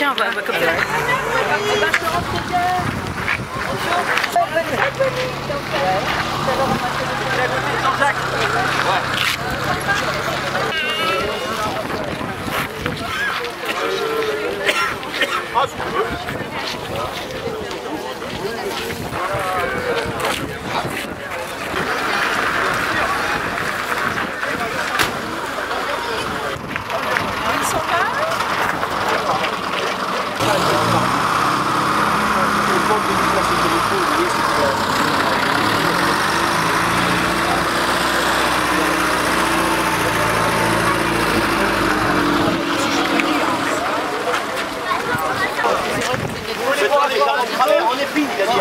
Tiens, on va comme ça. Jean-Jacques. Ah, si tu veux. Ils sont là. On est fini, il a dit.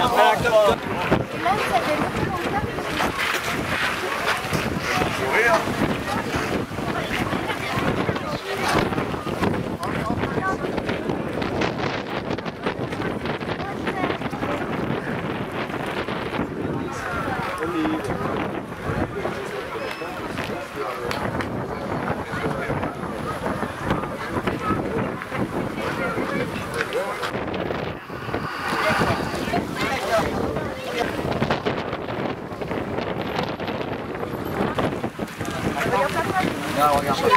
Non, regarde pas.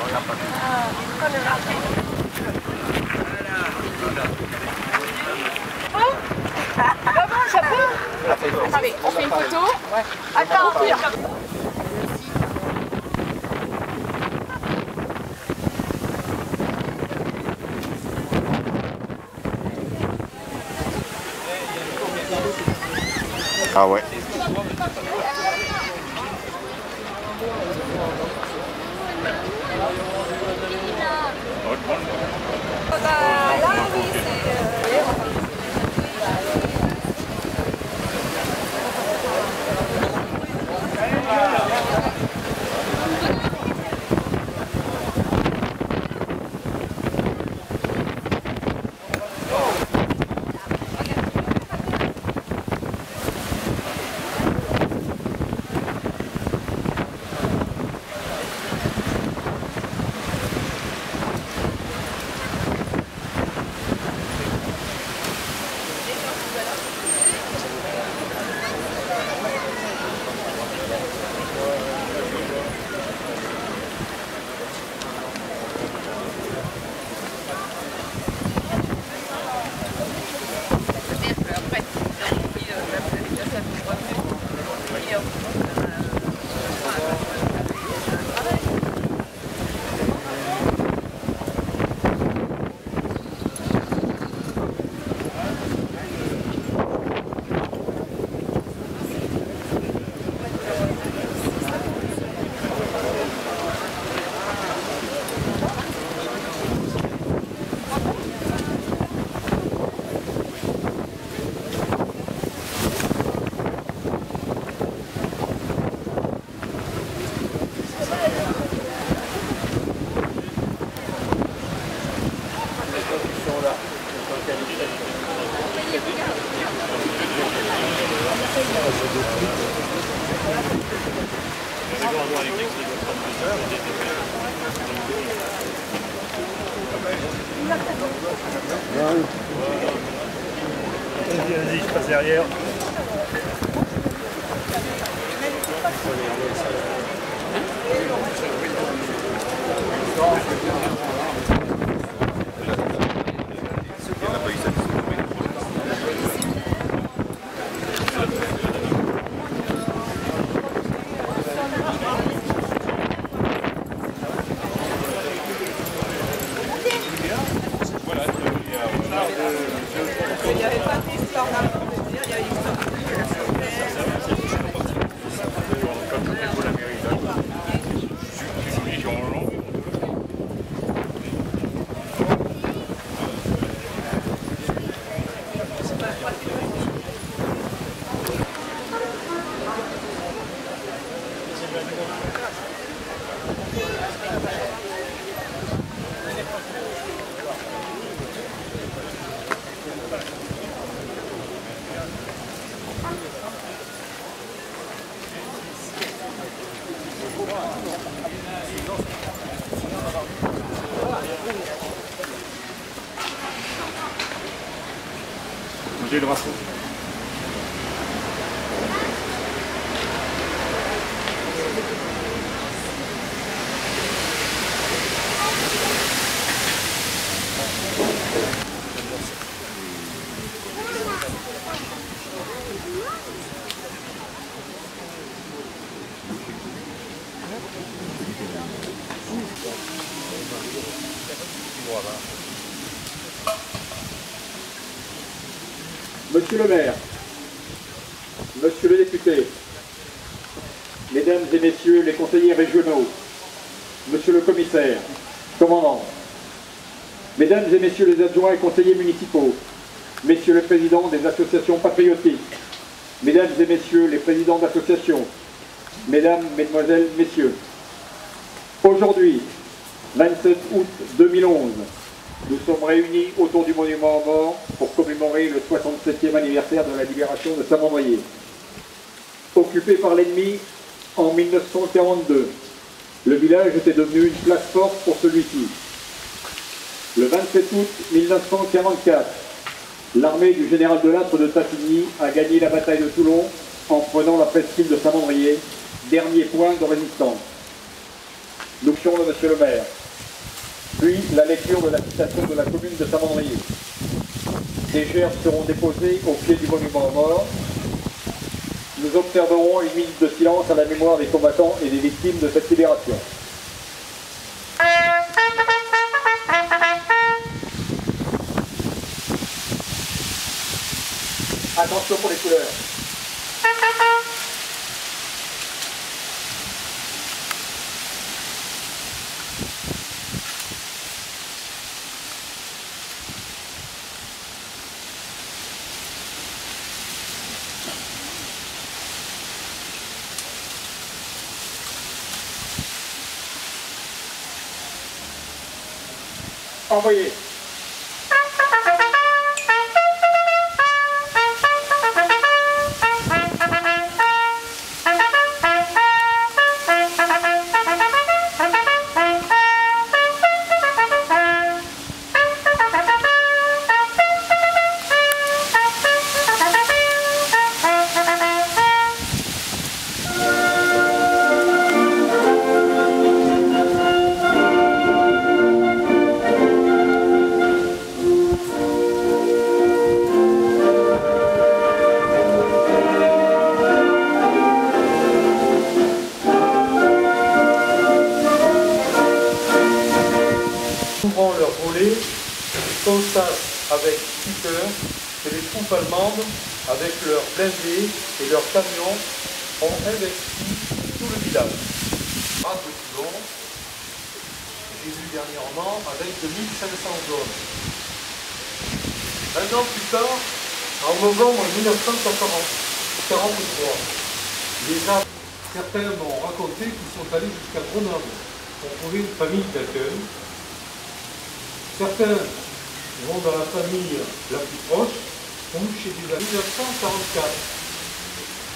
Regarde pas. Comment ça peut? Allez, on fait une photo. Ouais. Attends, Ah ouais. Vas-y, je passe derrière. Il n'y avait pas d'histoire là. Il y a une histoire. J'ai le drapeau. Monsieur le maire, monsieur le député, mesdames et messieurs les conseillers régionaux, monsieur le commissaire, commandant, mesdames et messieurs les adjoints et conseillers municipaux, messieurs les présidents des associations patriotiques, mesdames et messieurs les présidents d'associations, mesdames, mesdemoiselles, messieurs, aujourd'hui, 27 août 2011, nous sommes réunis autour du monument aux morts pour commémorer le 67e anniversaire de la libération de Saint-Mandrier. Occupé par l'ennemi en 1942, le village était devenu une place forte pour celui-ci. Le 27 août 1944, l'armée du général de Lattre de Tassigny a gagné la bataille de Toulon en prenant la presqu'île de Saint-Mandrier, dernier point de résistance. Nous sommes de monsieur le maire. Puis la lecture de la citation de la commune de Saint-Mandrier. Des gerbes seront déposées au pied du monument aux morts. Nous observerons une minute de silence à la mémoire des combattants et des victimes de cette libération. Attention pour les couleurs. Envoyez. Ouvrant leur volet, ils constatent avec stupeur que les troupes allemandes, avec leurs blindés et leurs camions, ont investi tout le village. Rade de Toulon, j'ai vu dernièrement avec 2500 hommes. Un an plus tard, en novembre 1943, certains m'ont raconté qu'ils sont allés jusqu'à Grenoble pour trouver une famille d'accueil. Certains vont dans la famille la plus proche, ont chez des amis. En 1944,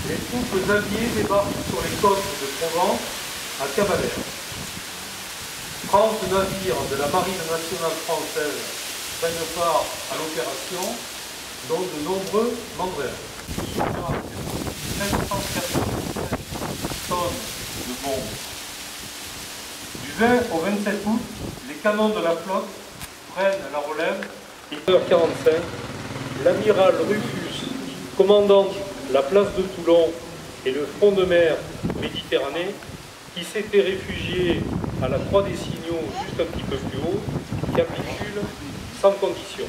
les troupes alliées débarquent sur les côtes de Provence à Cavalère. 30 navires de la marine nationale française prennent part à l'opération, dont de nombreux mandrins. 787 tonnes de bombes. Du 20 au 27 août, les canons de la flotte prennent la relève. Et 1h45, l'amiral Rufus, commandant la place de Toulon et le front de mer Méditerranée, qui s'était réfugié à la Croix des Signaux juste un petit peu plus haut, capitule sans condition.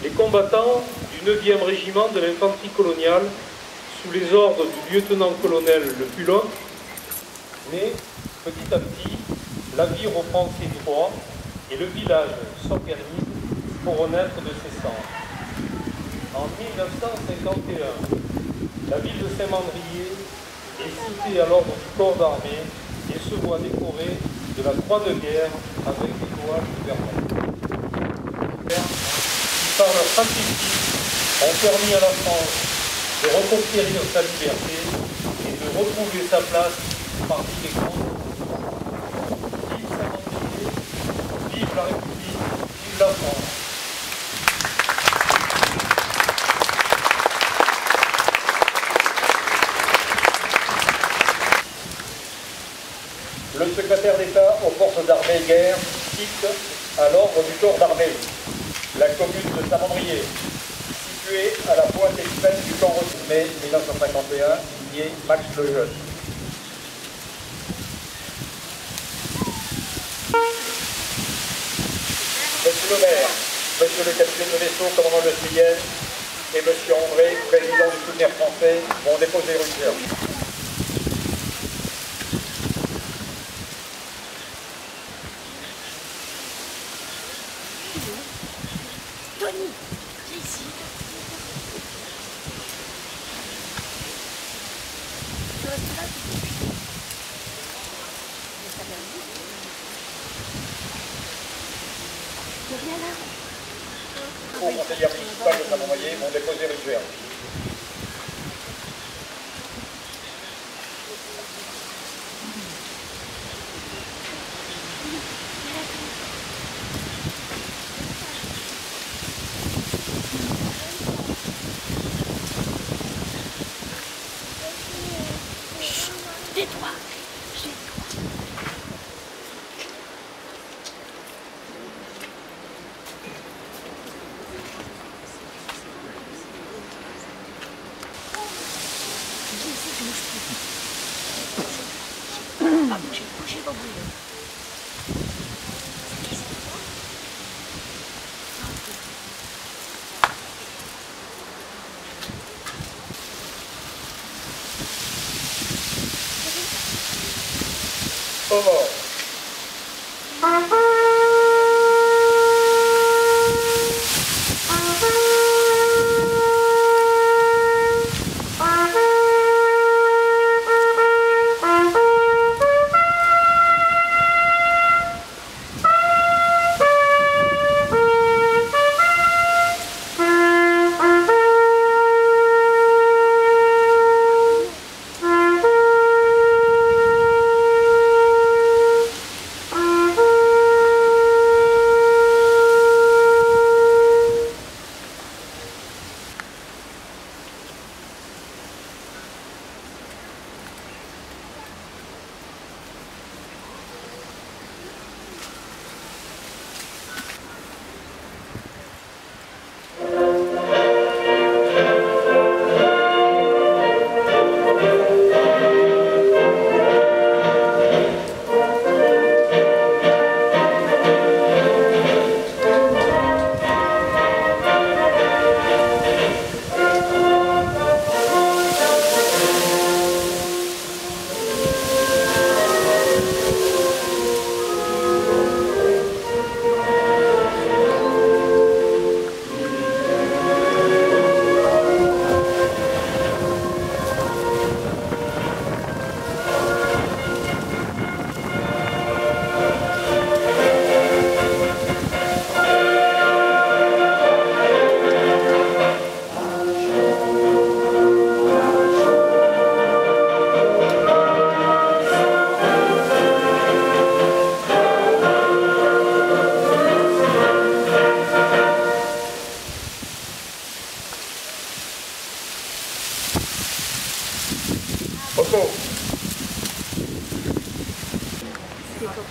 Les combattants du 9e régiment de l'infanterie coloniale, sous les ordres du lieutenant-colonel Le Pulot, mais petit à petit, la vie reprend ses droits et le village s'organise pour renaître de ses cendres. En 1951, la ville de Saint-Mandrier est citée à l'ordre du corps d'armée et se voit décorée de la croix de guerre avec l'étoile du Vermont. Qui, par leur sacrifice, ont permis à la France de reconquérir sa liberté et de retrouver sa place parmi les grands. Vive Saint-Mandrier, vive la République, vive la France. le secrétaire d'État aux forces armées et guerre cite à l'ordre du corps d'armée la commune de Saint-Mandrier, située à la pointe extrême du camp de mai 1951, signé Max Lejeune. Monsieur le maire, monsieur le capitaine de vaisseau, commandant le Smiel, et monsieur André, président du soutenir français, vont déposer rupture. Tony, viens ici. Tu restes là, viens là. Au conseiller municipal de Saint-Mandrier vont déposer rupture. Tais-toi. Pas bouger, bougez, pas bouger. Au mort.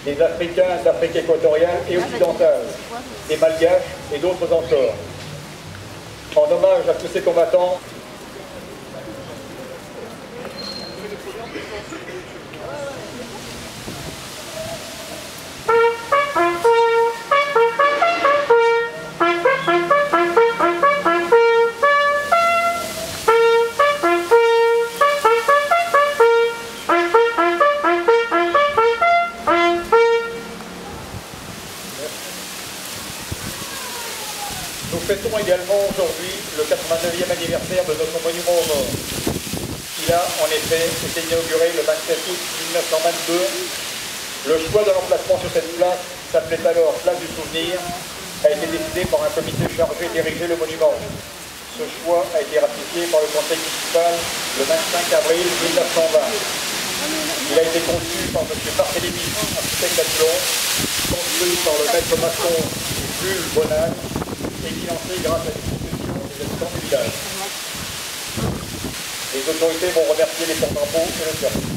Des Africains d'Afrique équatoriale et occidentale, des Malgaches et d'autres encore. En hommage à tous ces combattants, nous fêtons également aujourd'hui le 89e anniversaire de notre monument aux morts. Il a en effet été inauguré le 27 août 1922. Le choix de l'emplacement sur cette place, s'appelait alors Place du Souvenir, a été décidé par un comité chargé d'ériger le monument. Ce choix a été ratifié par le conseil municipal le 25 avril 1920. Il a été conçu par M. Barthélémy, architecte à Toulon, construit par le maître maçon Jules Bonal et financé grâce à l'institution des habitants du village. Les autorités vont remercier les porte-drapeaux et le service.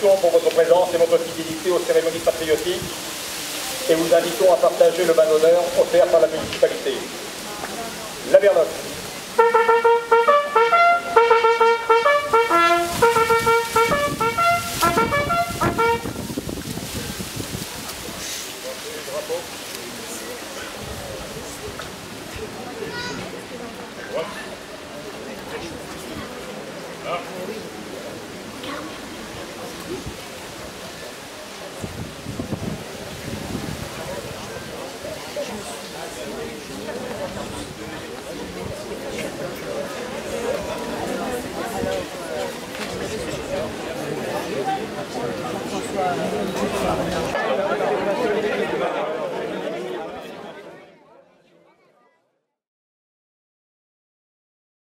remercions pour votre présence et votre fidélité aux cérémonies patriotiques et vous invitons à partager le bain d'honneur offert par la municipalité. La Berlotte.